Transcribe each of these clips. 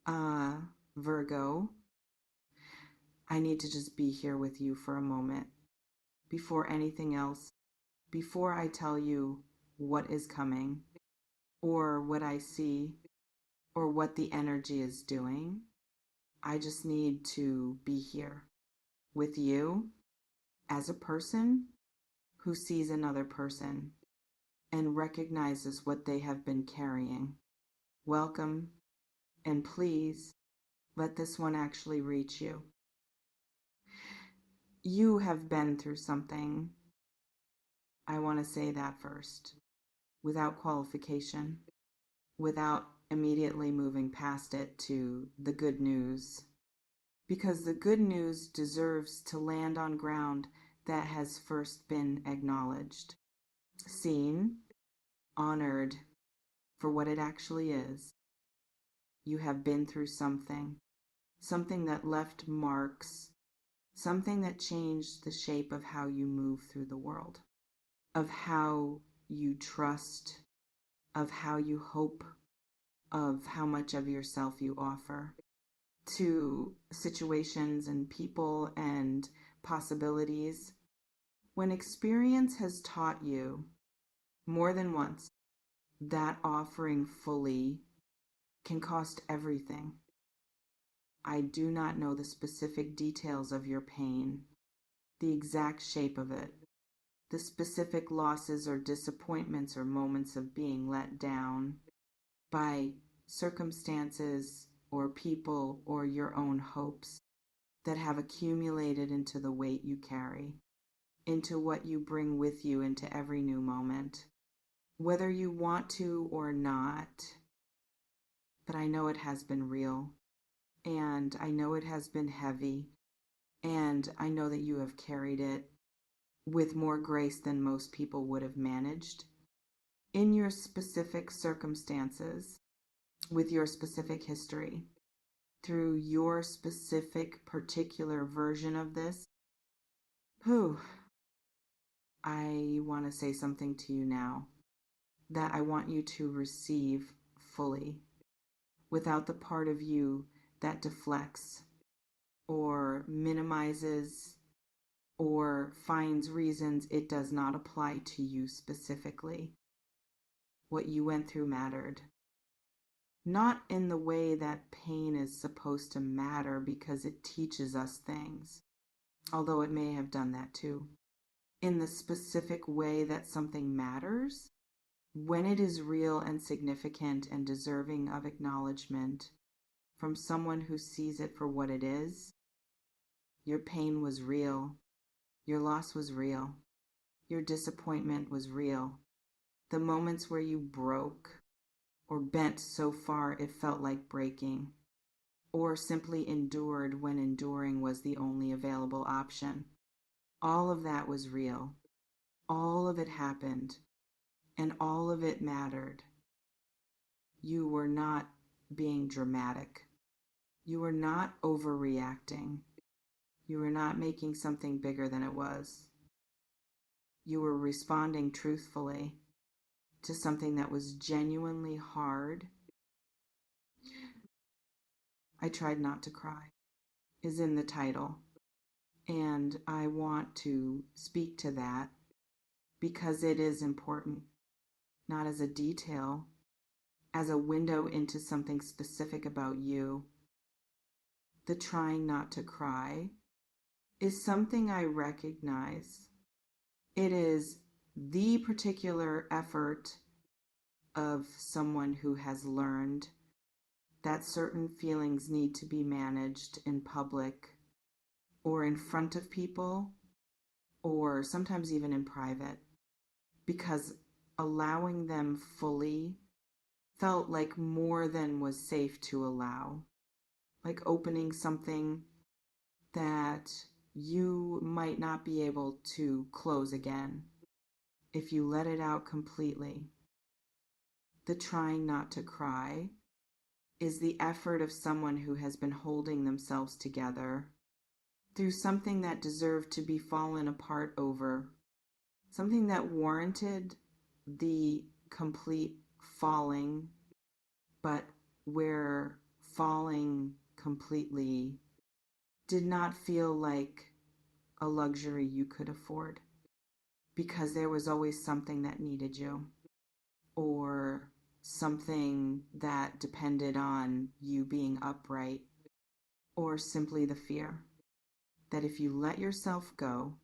Uh, Virgo, I need to just be here with you for a moment. Before anything else, before I tell you what is coming, or what I see, or what the energy is doing, I just need to be here with you as a person who sees another person and recognizes what they have been carrying. Welcome, and please let this one actually reach you. You have been through something. I want to say that first, without qualification, without immediately moving past it to the good news. Because the good news deserves to land on ground that has first been acknowledged, seen, honored for what it actually is. You have been through something, something that left marks, something that changed the shape of how you move through the world, of how you trust, of how you hope, of how much of yourself you offer to situations and people and possibilities. When experience has taught you more than once that offering fully can cost everything. I do not know the specific details of your pain, the exact shape of it, the specific losses or disappointments or moments of being let down by circumstances or people or your own hopes that have accumulated into the weight you carry, into what you bring with you into every new moment, whether you want to or not. But I know it has been real, and I know it has been heavy, and I know that you have carried it with more grace than most people would have managed in your specific circumstances, with your specific history, through your specific particular version of this. Whew. I want to say something to you now that I want you to receive fully, without the part of you that deflects or minimizes or finds reasons it does not apply to you specifically. What you went through mattered. Not in the way that pain is supposed to matter because it teaches us things, although it may have done that too. In the specific way that something matters, when it is real and significant and deserving of acknowledgement from someone who sees it for what it is. Your pain was real. Your loss was real. Your disappointment was real. The moments where you broke or bent so far it felt like breaking, or simply endured when enduring was the only available option. All of that was real. All of it happened, and all of it mattered. You were not being dramatic. You were not overreacting. You were not making something bigger than it was. You were responding truthfully to something that was genuinely hard. I Tried Not to Cry is in the title, and I want to speak to that because it is important, not as a detail, as a window into something specific about you. The trying not to cry is something I recognize. It is the particular effort of someone who has learned that certain feelings need to be managed in public or in front of people or sometimes even in private, because allowing them fully felt like more than was safe to allow, like opening something that you might not be able to close again if you let it out completely. The trying not to cry is the effort of someone who has been holding themselves together through something that deserved to be fallen apart over, something that warranted the complete falling, but where falling completely did not feel like a luxury you could afford, because there was always something that needed you, or something that depended on you being upright, or simply the fear that if you let yourself go,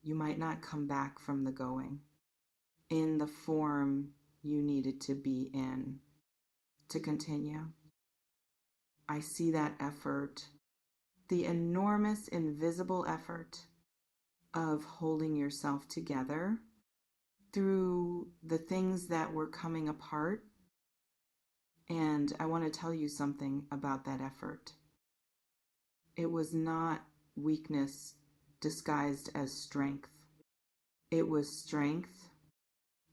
you might not come back from the going in the form you needed to be in to continue. I see that effort, the enormous invisible effort of holding yourself together through the things that were coming apart. And I want to tell you something about that effort. It was not weakness disguised as strength. It was strength,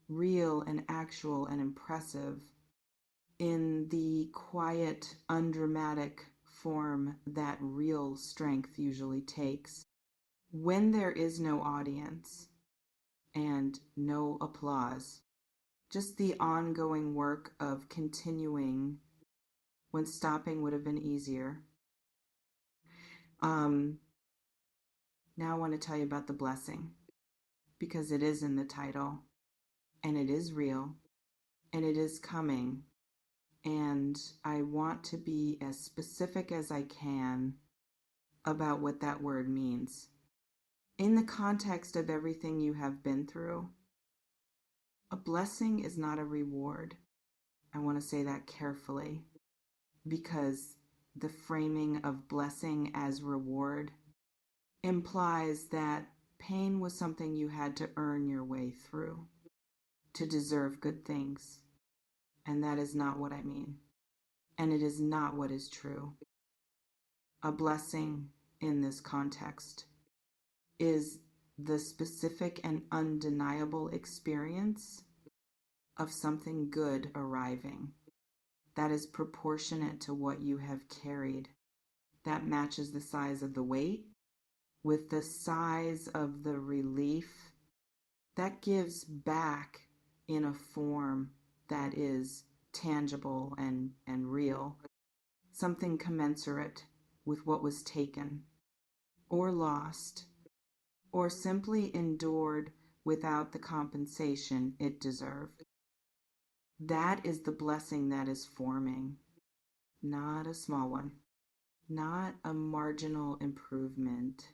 real and actual and impressive, in the quiet, undramatic form that real strength usually takes when there is no audience and no applause. Just the ongoing work of continuing when stopping would have been easier. Now I want to tell you about the blessing, because it is in the title, and it is real, and it is coming. And I want to be as specific as I can about what that word means. In the context of everything you have been through, a blessing is not a reward. I want to say that carefully, because the framing of blessing as reward implies that pain was something you had to earn your way through to deserve good things. And that is not what I mean. And it is not what is true. A blessing in this context is the specific and undeniable experience of something good arriving that is proportionate to what you have carried, that matches the size of the weight with the size of the relief, that gives back in a form that is tangible and real, something commensurate with what was taken or lost or simply endured without the compensation it deserved. That is the blessing that is forming, not a small one, not a marginal improvement,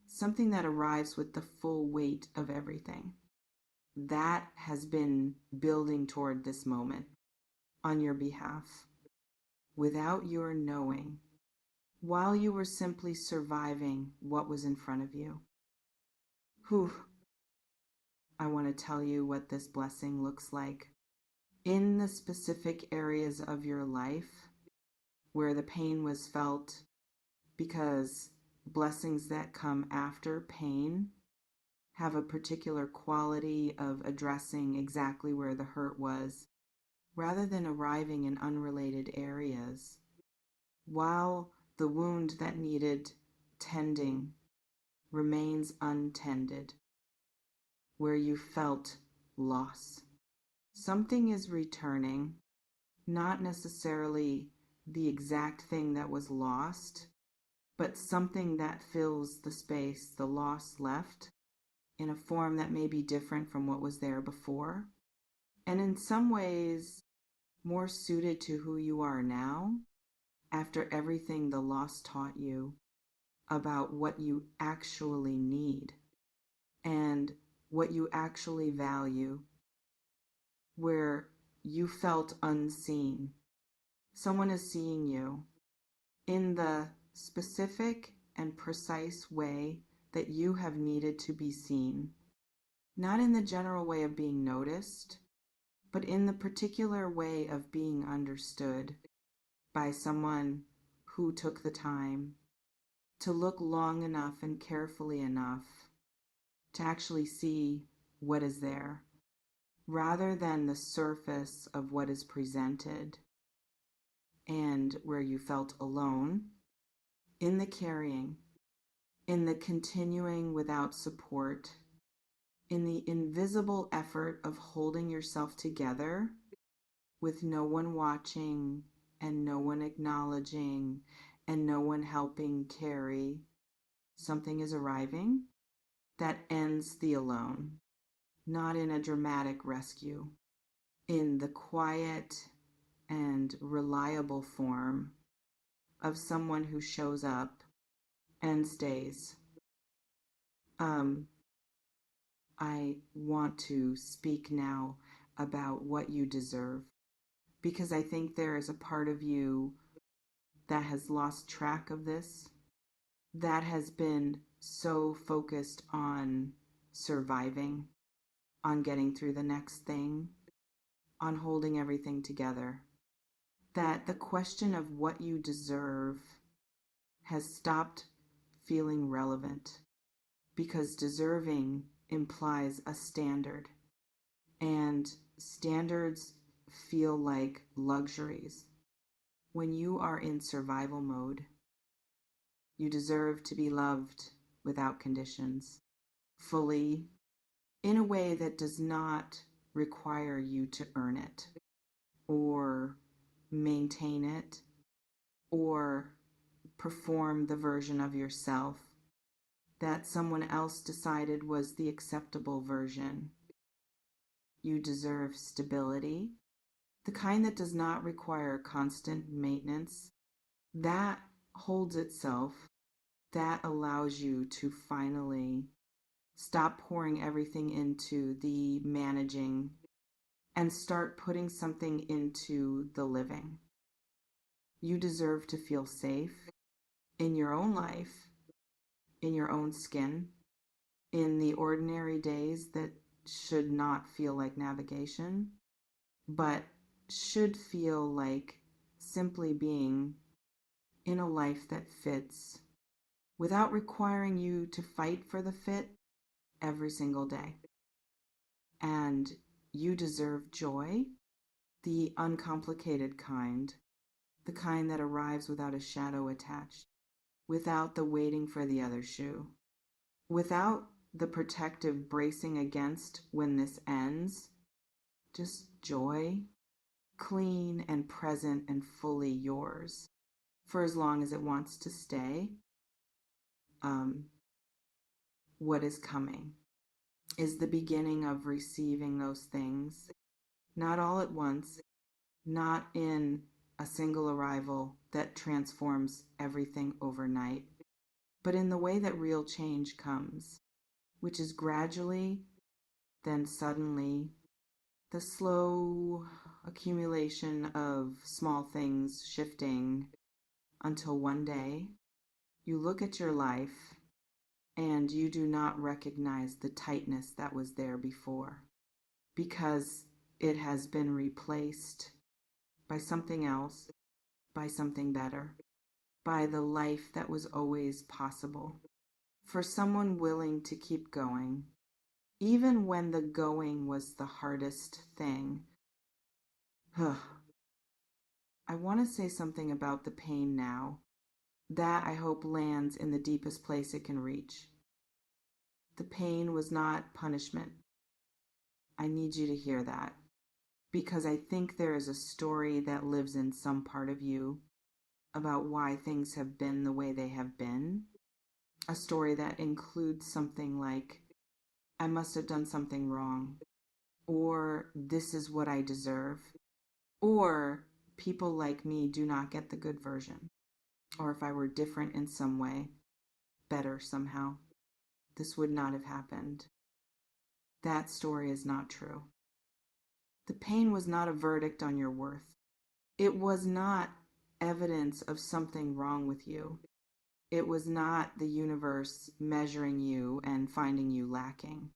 something that arrives with the full weight of everything. That has been building toward this moment on your behalf, without your knowing, while you were simply surviving what was in front of you. Whew. I want to tell you what this blessing looks like in the specific areas of your life where the pain was felt, because blessings that come after pain have a particular quality of addressing exactly where the hurt was, rather than arriving in unrelated areas, while the wound that needed tending remains untended, where you felt loss. Something is returning, not necessarily the exact thing that was lost, but something that fills the space the loss left in a form that may be different from what was there before, and in some ways more suited to who you are now after everything the loss taught you about what you actually need and what you actually value, where you felt unseen. Someone is seeing you in the specific and precise way that you have needed to be seen, not in the general way of being noticed, but in the particular way of being understood by someone who took the time to look long enough and carefully enough to actually see what is there, rather than the surface of what is presented, and where you felt alone in the carrying, in the continuing without support, in the invisible effort of holding yourself together with no one watching, and no one acknowledging and no one helping carry, something is arriving that ends the alone, not in a dramatic rescue, in the quiet and reliable form of someone who shows up and stays. I want to speak now about what you deserve, because I think there is a part of you that has lost track of this, that has been so focused on surviving, on getting through the next thing, on holding everything together, that the question of what you deserve has stopped feeling relevant, because deserving implies a standard, and standards feel like luxuries. When you are in survival mode, you deserve to be loved without conditions, fully, in a way that does not require you to earn it, or maintain it, or perform the version of yourself that someone else decided was the acceptable version. You deserve stability, the kind that does not require constant maintenance, that holds itself, that allows you to finally stop pouring everything into the managing and start putting something into the living. You deserve to feel safe in your own life, in your own skin, in the ordinary days that should not feel like navigation, but should feel like simply being in a life that fits without requiring you to fight for the fit every single day. And you deserve joy, the uncomplicated kind, the kind that arrives without a shadow attached, without the waiting for the other shoe, without the protective bracing against when this ends, just joy, clean and present and fully yours for as long as it wants to stay. What is coming is the beginning of receiving those things, not all at once, not in a single arrival that transforms everything overnight, but in the way that real change comes, which is gradually, then suddenly, the slow accumulation of small things shifting until one day you look at your life and you do not recognize the tightness that was there before, because it has been replaced by something else, by something better, by the life that was always possible. For someone willing to keep going, even when the going was the hardest thing. I want to say something about the pain now. That, I hope, lands in the deepest place it can reach. The pain was not punishment. I need you to hear that, because I think there is a story that lives in some part of you about why things have been the way they have been. A story that includes something like, I must have done something wrong, or this is what I deserve, or people like me do not get the good version, or if I were different in some way, better somehow, this would not have happened. That story is not true. The pain was not a verdict on your worth. It was not evidence of something wrong with you. It was not the universe measuring you and finding you lacking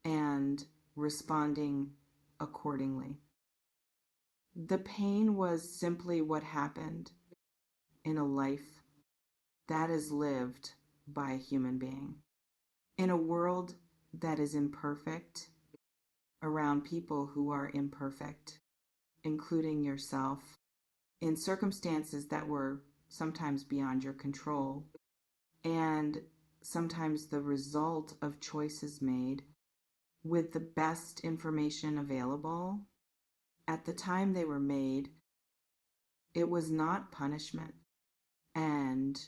and responding accordingly. The pain was simply what happened in a life that is lived by a human being, in a world that is imperfect, around people who are imperfect, including yourself, in circumstances that were sometimes beyond your control, and sometimes the result of choices made with the best information available at the time they were made, It was not punishment. And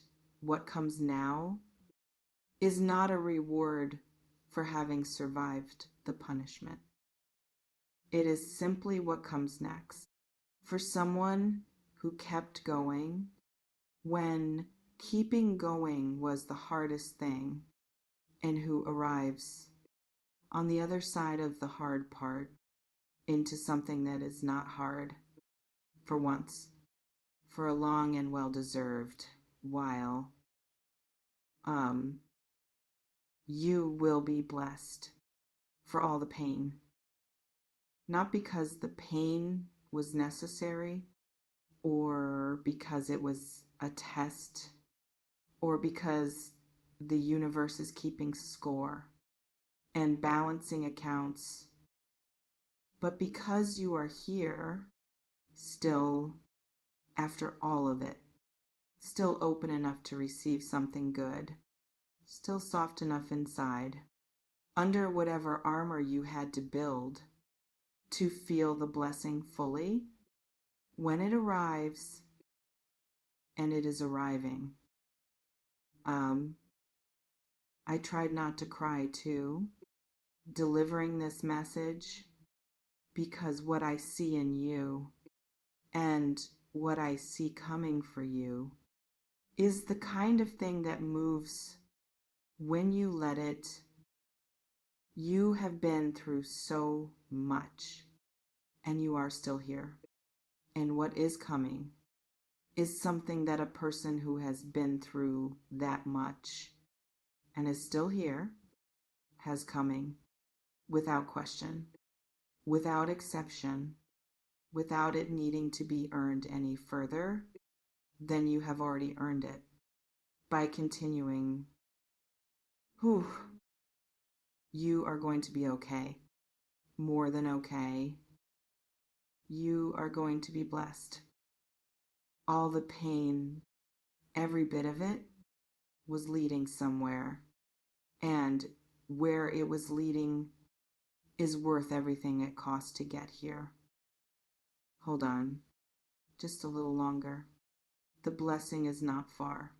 what comes now is not a reward for having survived the punishment. It is simply what comes next. For someone who kept going when keeping going was the hardest thing, and who arrives on the other side of the hard part into something that is not hard for once, for a long and well-deserved while, you will be blessed for all the pain. Not because the pain was necessary, or because it was a test, or because the universe is keeping score and balancing accounts, but because you are here, still, after all of it, still open enough to receive something good, still soft enough inside, under whatever armor you had to build to feel the blessing fully. When it arrives, and it is arriving, I tried not to cry too, delivering this message, because what I see in you and what I see coming for you is the kind of thing that moves when you let it. You have been through so much, and you are still here. And what is coming is something that a person who has been through that much and is still here has coming, without question, without exception, without it needing to be earned any further than you have already earned it by continuing. Whew, you are going to be okay, more than okay. You are going to be blessed. All the pain, every bit of it, was leading somewhere, and where it was leading is worth everything it cost to get here. Hold on, just a little longer. The blessing is not far.